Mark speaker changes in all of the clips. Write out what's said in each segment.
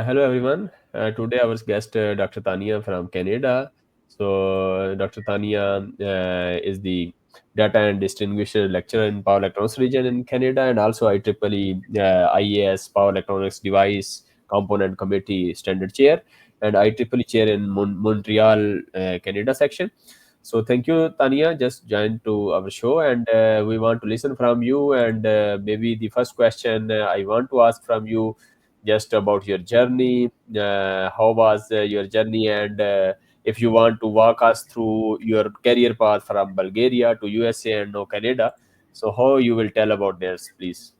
Speaker 1: Hello everyone. Today our guest Dr. Tania from Canada. Dr. Tania is the data and distinguished lecturer in power electronics region in Canada, and also IEEE IAS Power Electronics Device Component Committee Standard Chair, and IEEE Chair in Montreal, Canada section. So thank you, Tania. Just joined to our show, and we want to listen from you. And maybe the first question I want to ask from you just about your journey. How was your journey? And if you want to walk us through your career path from Bulgaria to USA and now Canada, so how you will tell about this, please?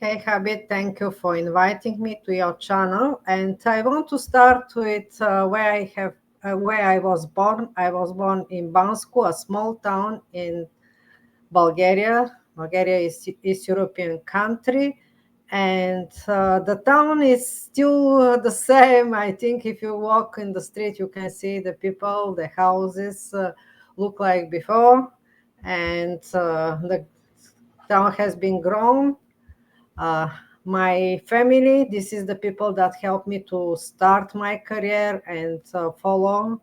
Speaker 2: Hey Habib, thank you for inviting me to your channel. And I want to start with where I was born. I was born in Bansku, a small town in Bulgaria. Bulgaria is East European country, and the town is still the same. I think if you walk in the street, you can see the people, the houses look like before, and the town has been grown. uh, my family, this is the people that helped me to start my career and follow.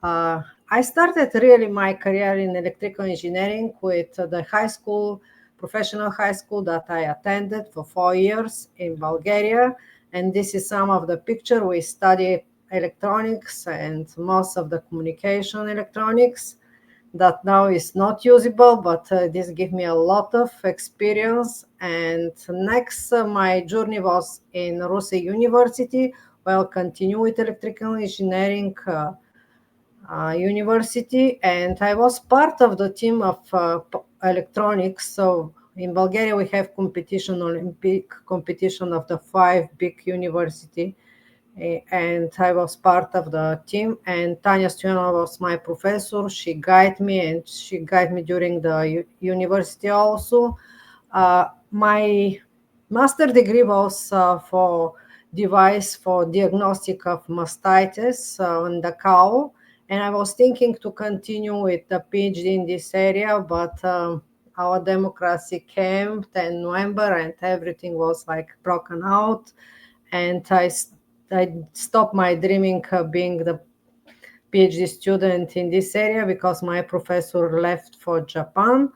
Speaker 2: I started really my career in electrical engineering with the high school, professional high school that I attended for 4 years in Bulgaria. And this is some of the picture. We study electronics and most of the communication electronics that now is not usable, but this gave me a lot of experience. And next, my journey was in Rusi University, where I'll continue with electrical engineering university. And I was part of the team of electronics. So in Bulgaria, we have competition, Olympic competition of the 5 big university, and I was part of the team. And Tanya Stoyanova was my professor. She guided me, and she guided me during the university also. My master degree was for device for diagnostic of mastitis on the cow, and I was thinking to continue with the PhD in this area, but our democracy came 10 November and everything was like broken out, and I stopped my dreaming being the PhD student in this area because my professor left for Japan.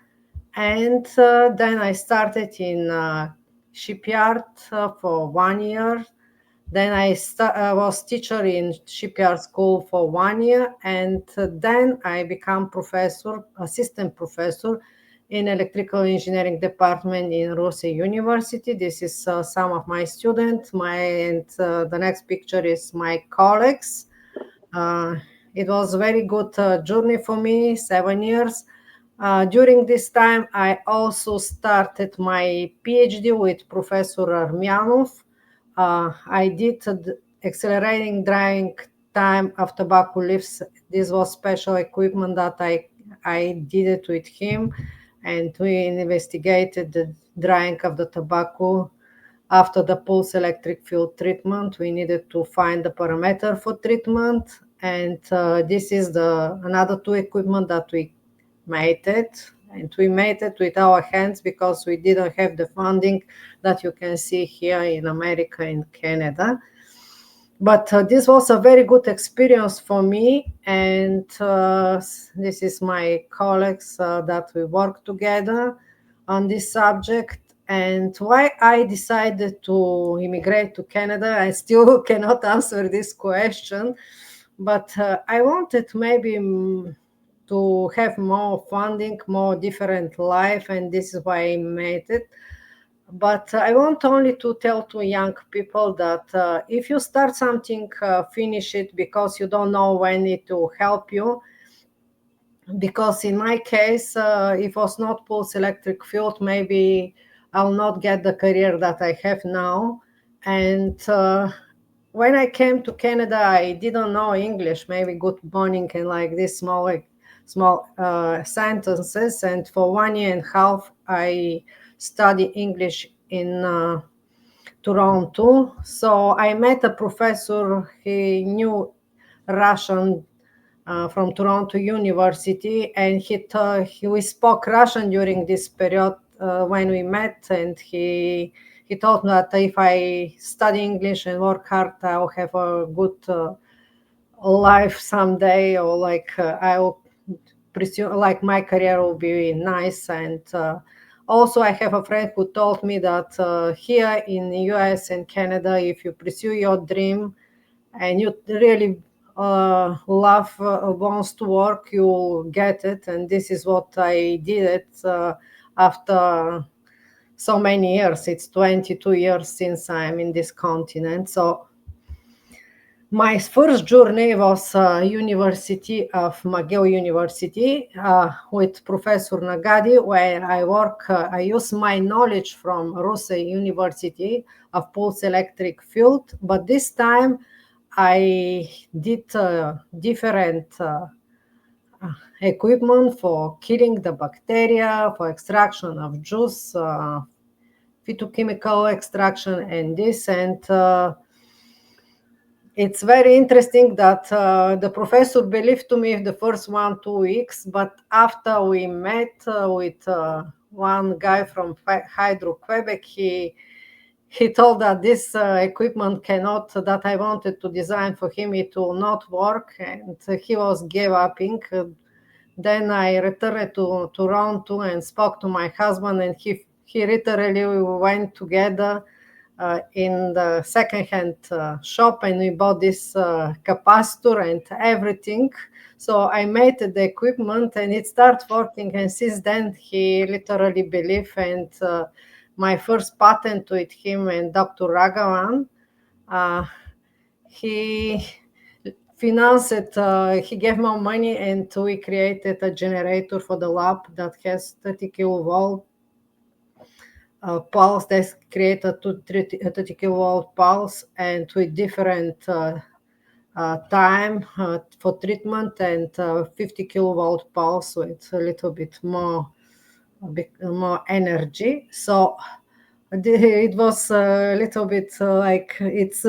Speaker 2: And then I started in shipyard for 1 year. Then I was teacher in shipyard school for 1 year, and then I become professor, assistant professor in electrical engineering department in Rusi University. This is some of my students. The next picture is my colleagues. Uh, it was a very good journey for me, 7 years. During this time, I also started my PhD with Professor Armianov. I did accelerating drying time of tobacco leaves. This was special equipment that I did it with him, and we investigated the drying of the tobacco after the pulse electric field treatment. We needed to find the parameter for treatment, and this is the another two equipment that we made it, and we made it with our hands because we didn't have the funding that you can see here in America and Canada. But this was a very good experience for me, and this is my colleagues that we work together on this subject. And why I decided to immigrate to Canada, I still cannot answer this question, but I wanted maybe to have more funding, more different life, and this is why I made it. But I want only to tell to young people that if you start something, finish it, because you don't know when it will help you. Because in my case, if it was not pulse electric field, maybe I'll not get the career that I have now. And when I came to Canada, I didn't know English, maybe good morning and like this small sentences. And for 1 year and a half, I studied English in Toronto. So I met a professor. He knew Russian from Toronto University, and we spoke Russian during this period when we met, and he he told me that if I study English and work hard, I'll have a good life someday, or I'll presume like my career will be nice. And also, I have a friend who told me that here in the US and Canada, if you pursue your dream and you really love wants to work, you'll get it. And this is what I did it after so many years. It's 22 years since I'm in this continent. So my first journey was University of McGill University with Professor Nagadi, where I work. I use my knowledge from Russe University of pulse electric field, but this time I did different equipment for killing the bacteria, for extraction of juice, phytochemical extraction, and this. And it's very interesting that the professor believed to me the first 1 2 weeks, but after we met with one guy from Hydro Quebec, he told that this equipment cannot, that I wanted to design for him, it will not work, and he was gave up. Then I returned to Toronto and spoke to my husband, and he literally went together in the second-hand shop, and we bought this capacitor and everything. So I made the equipment and it started working, and since then he literally believed. And my first patent with him and Dr. Ragavan, he financed it, he gave more money, and we created a generator for the lab that has 30 kilovolt pulse. That create a 30 kilovolt pulse, and with different time for treatment, and 50 kilovolt pulse with a little bit more energy. So it was a little bit like it's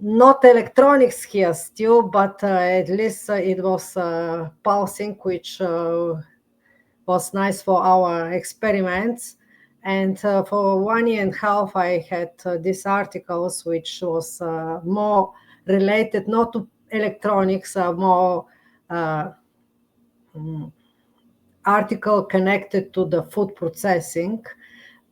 Speaker 2: not electronics here still, but at least it was pulsing, which was nice for our experiments. And for 1 year and a half, I had these articles, which was more related not to electronics, more article connected to the food processing.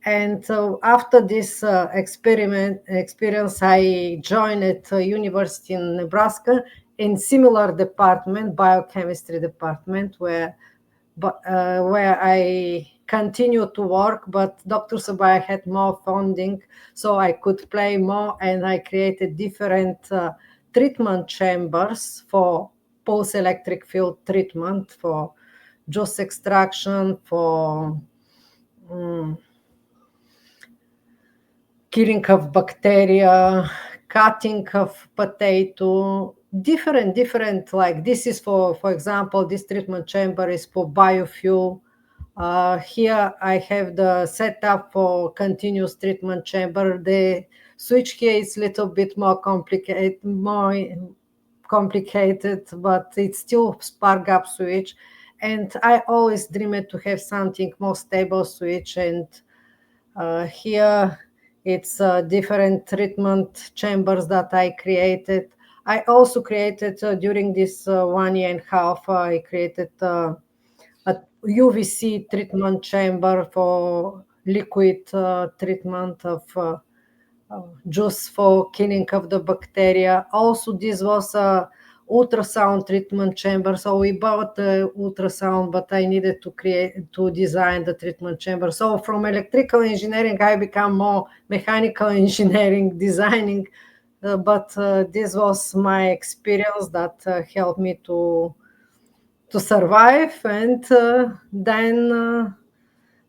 Speaker 2: And so after this experience, I joined at University in Nebraska in similar department, biochemistry department, where I continued to work, but Dr. Sabaya had more funding, so I could play more, and I created different treatment chambers for pulse electric field treatment, for juice extraction, for killing of bacteria, cutting of potato, different, like this is for example, this treatment chamber is for biofuel. Here I have the setup for continuous treatment chamber. The switch here is a little bit more complicated, but it's still spark gap switch. And I always dreamed to have something more stable switch. And here it's different treatment chambers that I created. I also created during this 1 year and a half, I created a UVC treatment chamber for liquid treatment of juice for killing of the bacteria. Also, this was a ultrasound treatment chamber. So we bought the ultrasound, but I needed to design the treatment chamber. So from electrical engineering, I become more mechanical engineering, designing. But this was my experience that helped me to survive. And then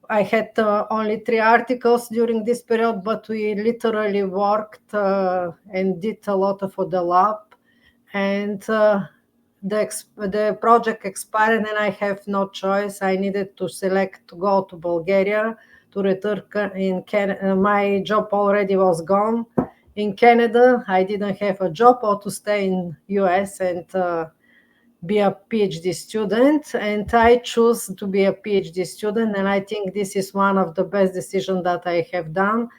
Speaker 2: I had only 3 articles during this period, but we literally worked and did a lot for the lab. And the project expired, and I have no choice. I needed to select to go to Bulgaria to return in Canada. My job already was gone in Canada. I didn't have a job, or to stay in US. And be a PhD student, and I choose to be a PhD student, and I think this is one of the best decisions that I have done.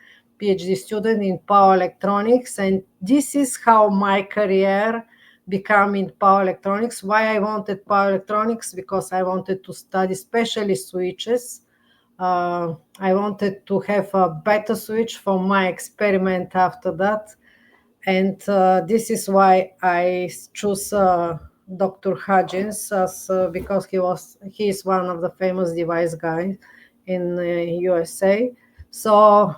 Speaker 2: PhD student in power electronics, and this is how my career became in power electronics. Why I wanted power electronics? Because I wanted to study especially switches. I wanted to have a better switch for my experiment after that, and this is why I choose Dr. Hudgens as, because he is one of the famous device guys in USA. So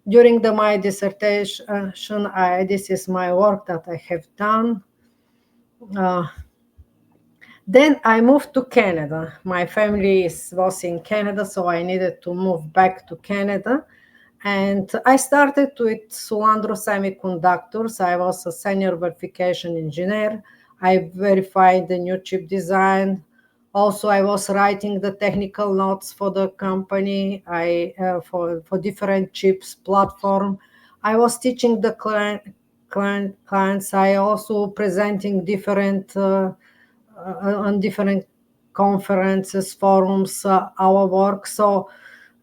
Speaker 2: during my dissertation, this is my work that I have done. Uh, then I moved to Canada. My family was in Canada, so I needed to move back to Canada. And I started with Sulandro Semiconductors. I was a senior verification engineer. I verified the new chip design. Also, I was writing the technical notes for the company. For different chips platform. I was teaching the clients. I also presenting different on different conferences, forums, our work. So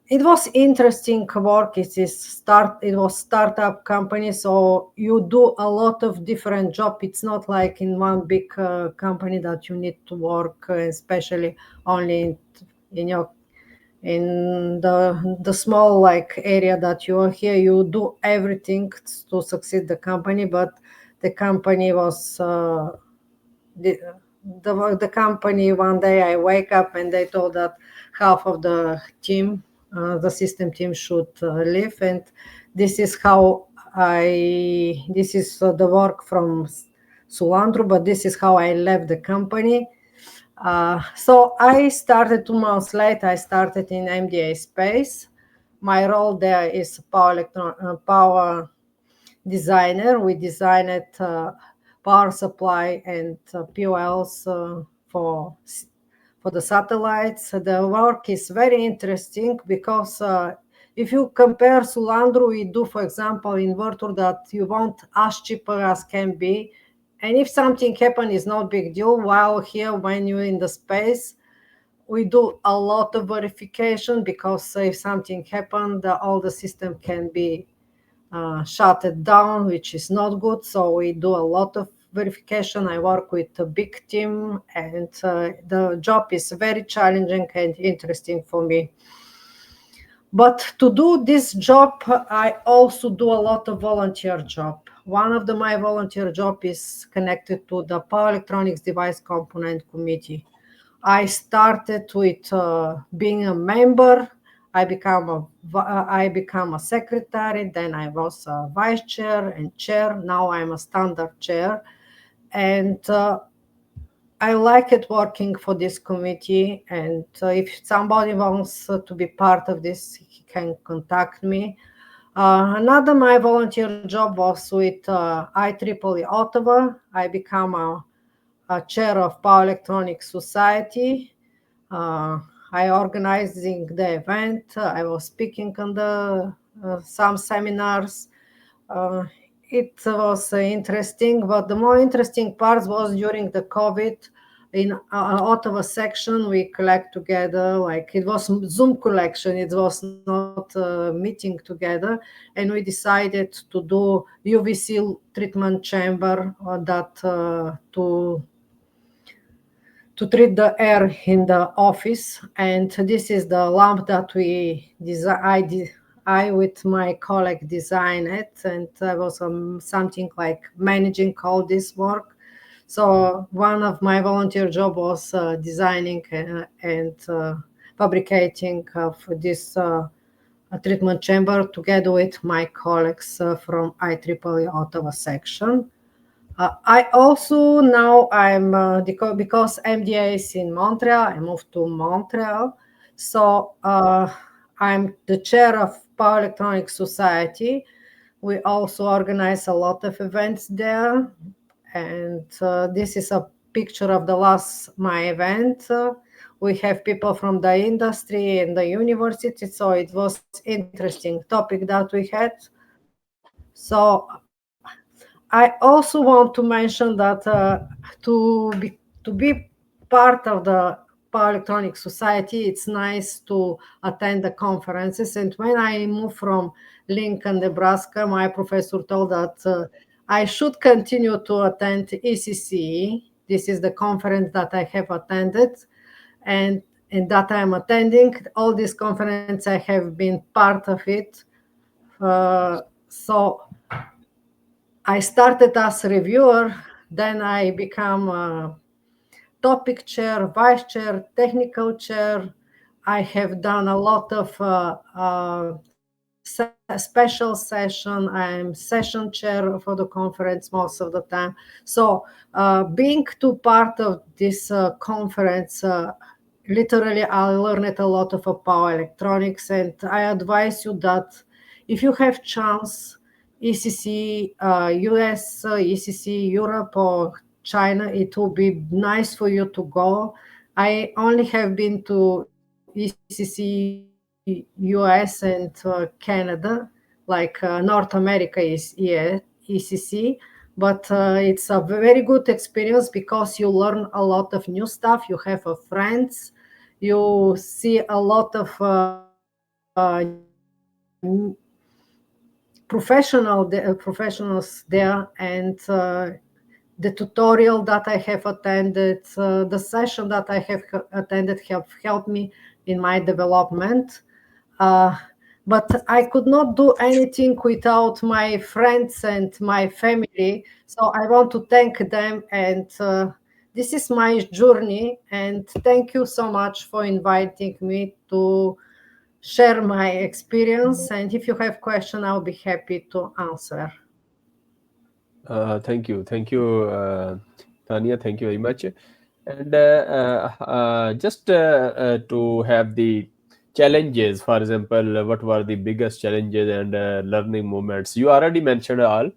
Speaker 2: it was interesting work. It was startup company, so you do a lot of different job. It's not like in one big company that you need to work, especially only in your in the small like area that you are here. You do everything to succeed the company, but the company was the, the company. One day I wake up and they told that half of the team, the system team, should leave, and this is how this is the work from Sulandro, but this is how I left the company. So I started 2 months later. I started in MDA space. My role there is power designer. We designed power supply and POLs for the satellites. The work is very interesting because if you compare Sulandro, we do, for example, inverter that you want as cheaper as can be. And if something happens, it's no big deal. While here, when you're in the space, we do a lot of verification because if something happened, all the system can be shut it down, which is not good. So we do a lot of verification. I work with a big team, and the job is very challenging and interesting for me. But to do this job, I also do a lot of volunteer job. One of my volunteer job is connected to the Power Electronics Device Component Committee. I started with being a member. I become a secretary. Then I was a vice chair and chair. Now I'm a standard chair, and I like it working for this committee. And if somebody wants to be part of this, he can contact me. Another my volunteer job was with IEEE Ottawa. I become a chair of Power Electronics Society. Uh, I organizing the event. I was speaking on the some seminars. Uh, it was interesting, but the more interesting part was during the COVID. In Ottawa section, we collect together, like it was Zoom collection. It was not meeting together, and we decided to do UVC treatment chamber that to treat the air in the office. And this is the lamp that we design. I with my colleague designed it, and I was something like managing all this work. So one of my volunteer job was designing and fabricating of this treatment chamber together with my colleagues from IEEE Ottawa section. I also now because MDA is in Montreal. I moved to Montreal, so I'm the chair of Power Electronics Society. We also organize a lot of events there, and this is a picture of the last my event. We have people from the industry and the university, so it was interesting topic that we had. So I also want to mention that to to be part of the Power Electronic Society, it's nice to attend the conferences. And when I moved from Lincoln, Nebraska, my professor told that I should continue to attend ECC. This is the conference that I have attended, and that I am attending. All these conferences, I have been part of it. So I started as reviewer, then I become topic chair, vice chair, technical chair. I have done a lot of special session. I'm session chair for the conference most of the time. So being to part of this conference, literally I learned a lot of power electronics, and I advise you that if you have chance, ECC US, ECC Europe, or China, it will be nice for you to go. I only have been to ECC US and Canada, like North America is ECC, but it's a very good experience because you learn a lot of new stuff. You have friends, you see a lot of professionals there, and the tutorial that I have attended, the session that I have attended have helped me in my development. But I could not do anything without my friends and my family. So I want to thank them. And this is my journey. And thank you so much for inviting me to share my experience. And if you have questions, I'll be happy to answer.
Speaker 1: Thank you, Tanya. Thank you very much. And just to have the challenges, for example, what were the biggest challenges and learning moments? You already mentioned all.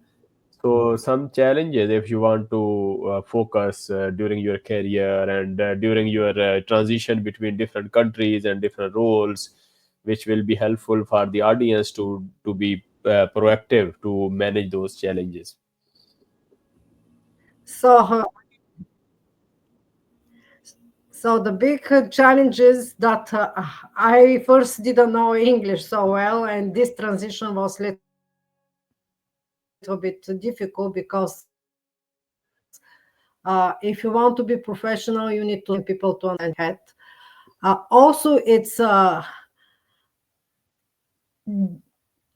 Speaker 1: So some challenges, if you want to focus during your career and during your transition between different countries and different roles, which will be helpful for the audience to be proactive to manage those challenges.
Speaker 2: So, so the big challenge is that I first didn't know English so well, and this transition was a little bit difficult because if you want to be professional, you need to learn people to understand that. Also, it's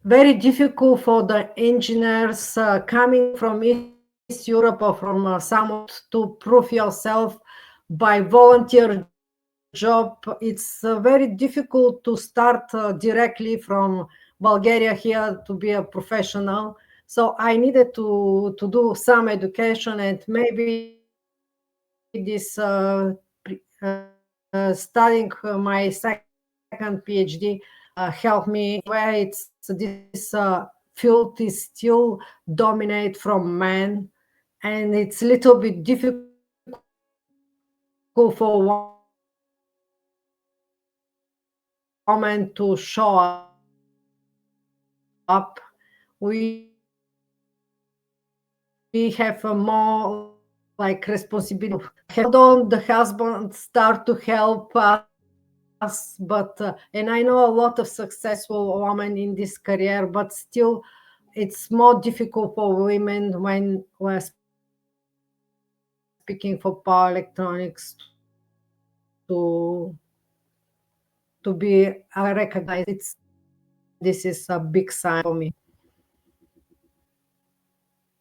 Speaker 2: very difficult for the engineers coming from East Europe or from somewhere to prove yourself by volunteer job. It's very difficult to start directly from Bulgaria here to be a professional. So I needed to do some education, and maybe this studying my second PhD helped me where it's this field is still dominate from men, and it's a little bit difficult for women to show up. We have more like responsibility. Although the husband start to help us, but and I know a lot of successful women in this career, but still it's more difficult for women when we're speaking for power electronics to be recognized. This is a big sign for me.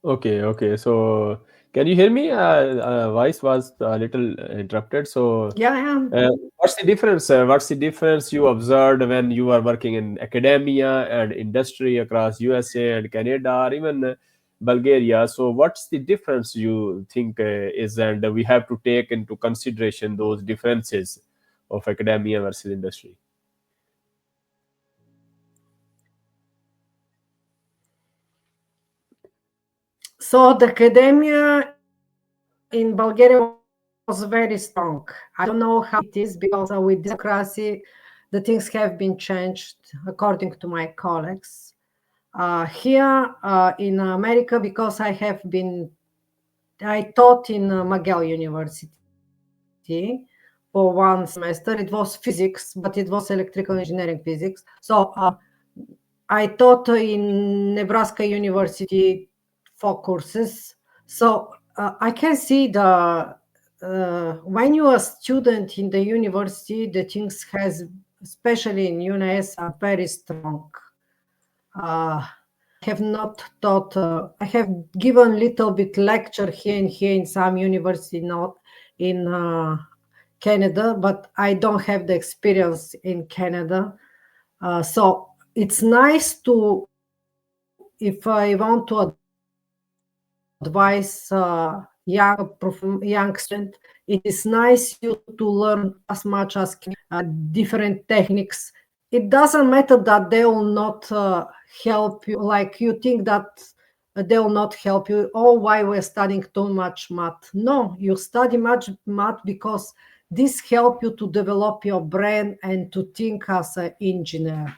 Speaker 1: Okay. So can you hear me? Voice was a little interrupted. So
Speaker 2: Yeah, yeah.
Speaker 1: what's the difference? What's the difference you observed when you are working in academia and industry across USA and Canada or even Bulgaria? So what's the difference you think is, and we have to take into consideration those differences of academia versus industry?
Speaker 2: So the academia in Bulgaria was very strong. I don't know how it is because with democracy, the things have been changed according to my colleagues. Here in America, because I taught in McGill University. University for one semester. It was physics, but it was electrical engineering physics. So I taught in Nebraska University 4 courses. So I can see the when you are a student in the university, the things has, especially in UNS, are very strong. I have not taught. I have given little bit lecture here in some university, not in Canada, but I don't have the experience in Canada. So it's nice to, if I want to advise young student, it is nice you to learn as much as can different techniques. It doesn't matter that they will not help you, like you think that they will not help you. Oh, why we're studying too much math? No, you study much math because this help you to develop your brain and to think as an engineer.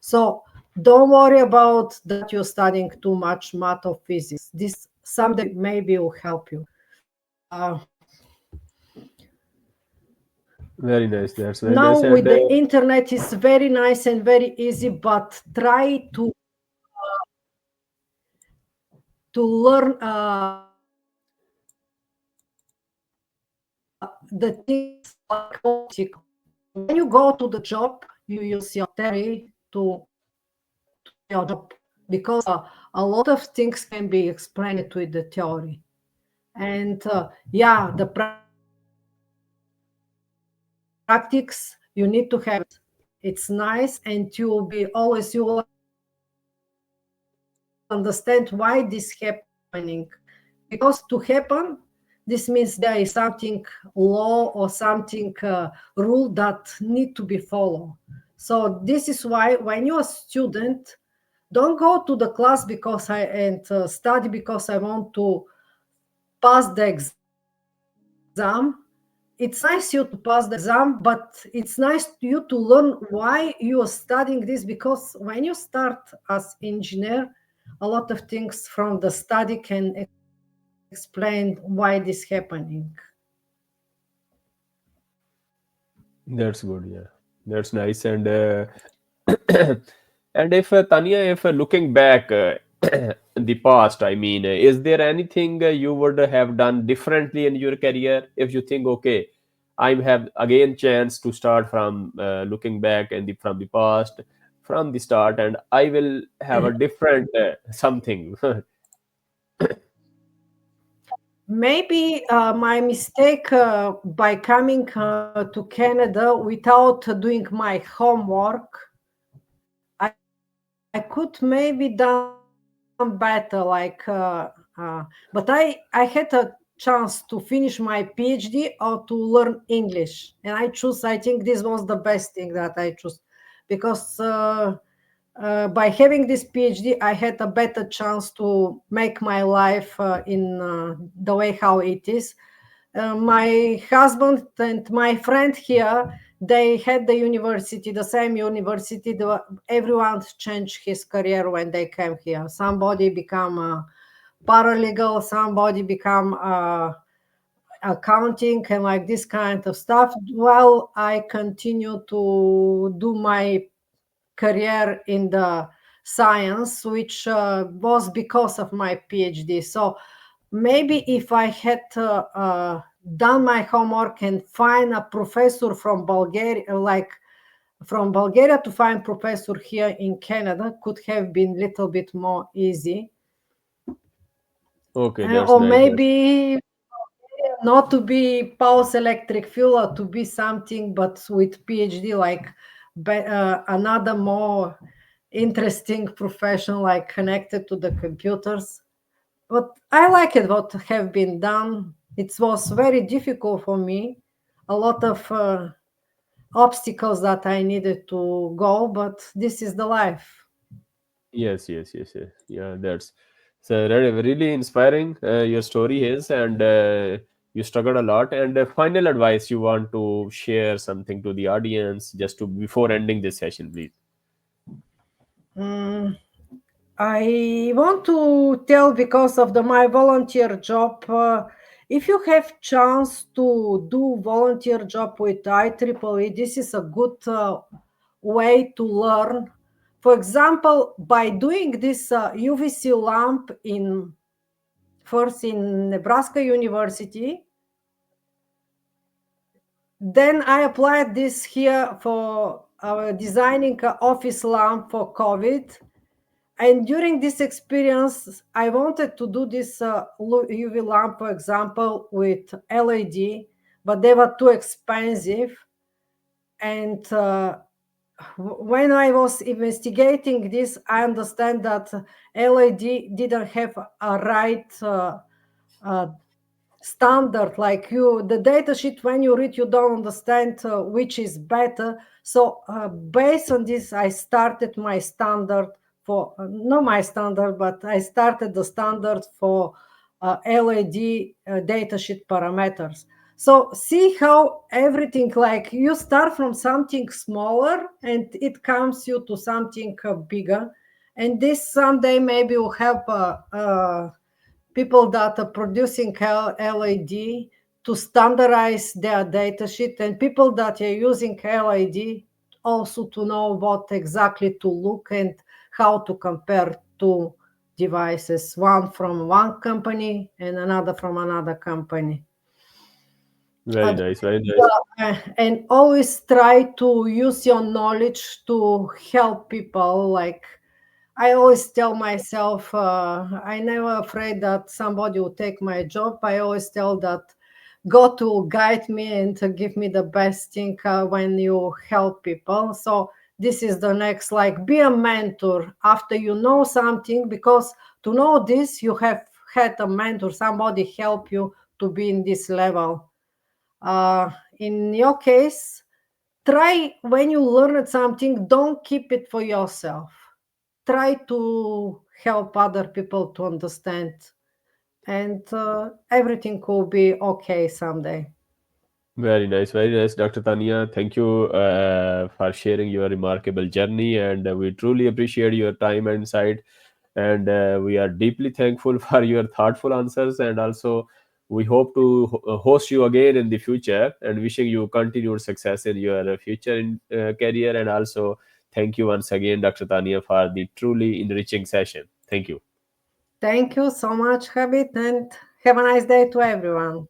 Speaker 2: So don't worry about that you're studying too much math or physics. This someday maybe will help you.
Speaker 1: Very nice. That's very
Speaker 2: Now
Speaker 1: nice.
Speaker 2: with
Speaker 1: And
Speaker 2: the internet is very nice and very easy, but try to learn the things like optical. When you go to the job, you use your theory to do your job, because a lot of things can be explained with the theory. And yeah, the practice you need to have it. It's nice, and you will be always, you will understand why this happening. Because to happen, this means there is something law or something rule that need to be followed. So this is why when you're a student, don't go to the class because don't go to the class because I and study because I want to pass the exam. It's nice you to pass the exam, but it's nice you to learn why you are studying this, because when you start as engineer, a lot of things from the study can explain why this happening.
Speaker 1: that's good. Yeah, that's nice. And and if Tanya, if looking back the past, I mean, is there anything you would have done differently in your career? If you think, okay, I have again chance to start from looking back and from the past, from the start, and I will have a different something.
Speaker 2: Maybe my mistake by coming to Canada without doing my homework, I could maybe done better. But I had a chance to finish my PhD or to learn English, and I think this was the best thing that I chose, because by having this PhD, I had a better chance to make my life in the way how it is. My husband and my friend here, they had the university, the same university. Everyone changed his career when they came here. Somebody become a paralegal, somebody become accounting and like this kind of stuff. Well, I continue to do my career in the science, which was because of my PhD. So maybe if I had done my homework and find a professor from Bulgaria, like from Bulgaria to find professor here in Canada, could have been little bit more easy.
Speaker 1: Okay, that's
Speaker 2: Or
Speaker 1: nice. That's
Speaker 2: maybe not to be pulse electric fuel, or to be something but with PhD, like another more interesting profession, like connected to the computers. But I like it what have been done. It was very difficult for me, a lot of obstacles that I needed to go, but this is the life.
Speaker 1: yes, yes, yes, yes. Yeah, that's so really, really inspiring. Your story is, and you struggled a lot. And final advice you want to share something to the audience just to before ending this session, please.
Speaker 2: Mm, I want to tell, because of my volunteer job. If you have chance to do volunteer job with IEEE, this is a good way to learn. For example, by doing this UVC lamp in first in Nebraska University, then I applied this here for designing an office lamp for COVID. And during this experience, I wanted to do this UV lamp, for example, with LED, but they were too expensive. And when I was investigating this, I understand that LED didn't have a right uh, standard. Like you, the data sheet, when you read, you don't understand which is better. So based on this, I started my standard for not my standard, but I started the standard for LED datasheet parameters. So see how everything, like you start from something smaller and it comes you to something bigger. And this someday maybe will help people that are producing LED to standardize their datasheet, and people that are using LED also to know what exactly to look and how to compare two devices, one from one company and another from another company.
Speaker 1: Very
Speaker 2: Uh,
Speaker 1: nice, very nice.
Speaker 2: and always try to use your knowledge to help people. Like I always tell myself, I never afraid that somebody will take my job. I always tell that God will guide me and to give me the best thing when you help people. So this is the next, like be a mentor after you know something, because to know this, you have had a mentor, somebody help you to be in this level. In your case, try when you learn something, don't keep it for yourself. Try to help other people to understand, and everything will be okay someday.
Speaker 1: Very nice, Dr. Tania. Thank you for sharing your remarkable journey, and we truly appreciate your time and insight. And we are deeply thankful for your thoughtful answers. And also, we hope to host you again in the future. And wishing you continued success in your future career. And also, thank you once again, Dr. Tania, for the truly enriching session. Thank you.
Speaker 2: Thank you so much, Habit, and have a nice day to everyone.